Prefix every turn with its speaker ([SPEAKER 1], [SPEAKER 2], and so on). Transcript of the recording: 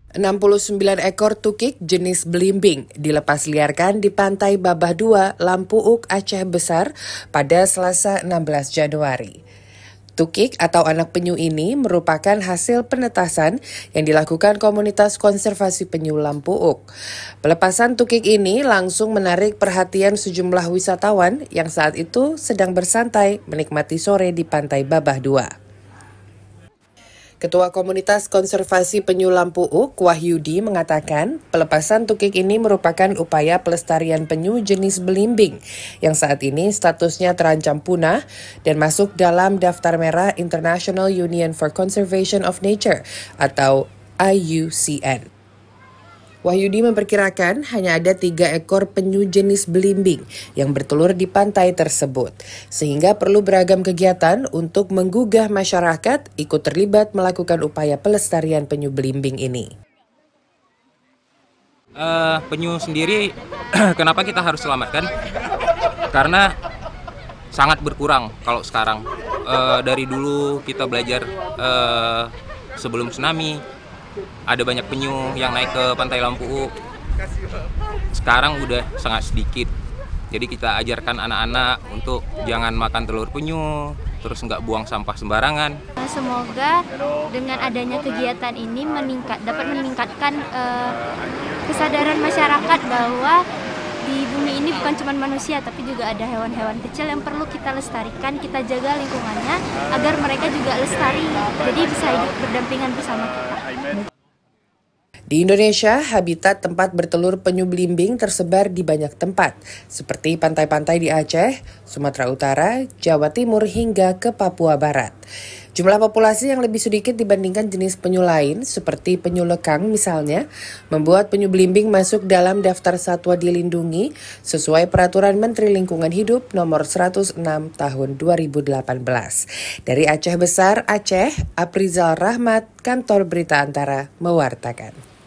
[SPEAKER 1] 69 ekor tukik jenis belimbing dilepas liarkan di Pantai Babah II, Lampuuk, Aceh Besar pada Selasa 16 Januari. Tukik atau anak penyu ini merupakan hasil penetasan yang dilakukan komunitas konservasi penyu Lampuuk. Pelepasan tukik ini langsung menarik perhatian sejumlah wisatawan yang saat itu sedang bersantai menikmati sore di Pantai Babah II. Ketua Komunitas Konservasi Penyu Lampuuk, Wahyudi, mengatakan pelepasan tukik ini merupakan upaya pelestarian penyu jenis belimbing yang saat ini statusnya terancam punah dan masuk dalam daftar merah International Union for Conservation of Nature atau IUCN. Wahyudi memperkirakan hanya ada 3 ekor penyu jenis belimbing yang bertelur di pantai tersebut, sehingga perlu beragam kegiatan untuk menggugah masyarakat ikut terlibat melakukan upaya pelestarian penyu belimbing ini.
[SPEAKER 2] Penyu sendiri, kenapa kita harus selamatkan? Karena sangat berkurang kalau sekarang. Dari dulu kita belajar sebelum tsunami, ada banyak penyu yang naik ke Pantai Lampuuk. Sekarang udah sangat sedikit. Jadi kita ajarkan anak-anak untuk jangan makan telur penyu, terus nggak buang sampah sembarangan.
[SPEAKER 3] Semoga dengan adanya kegiatan ini dapat meningkatkan kesadaran masyarakat bahwa di bumi ini bukan cuma manusia, tapi juga ada hewan-hewan kecil yang perlu kita lestarikan, kita jaga lingkungannya agar mereka juga lestari, jadi bisa hidup berdampingan bersama kita.
[SPEAKER 1] Di Indonesia, habitat tempat bertelur penyu belimbing tersebar di banyak tempat, seperti pantai-pantai di Aceh, Sumatera Utara, Jawa Timur, hingga ke Papua Barat. Jumlah populasi yang lebih sedikit dibandingkan jenis penyu lain, seperti penyu lekang misalnya, membuat penyu belimbing masuk dalam daftar satwa dilindungi sesuai Peraturan Menteri Lingkungan Hidup Nomor 106 Tahun 2018. Dari Aceh Besar, Aceh, Aprizal Rahmat, Kantor Berita Antara, mewartakan.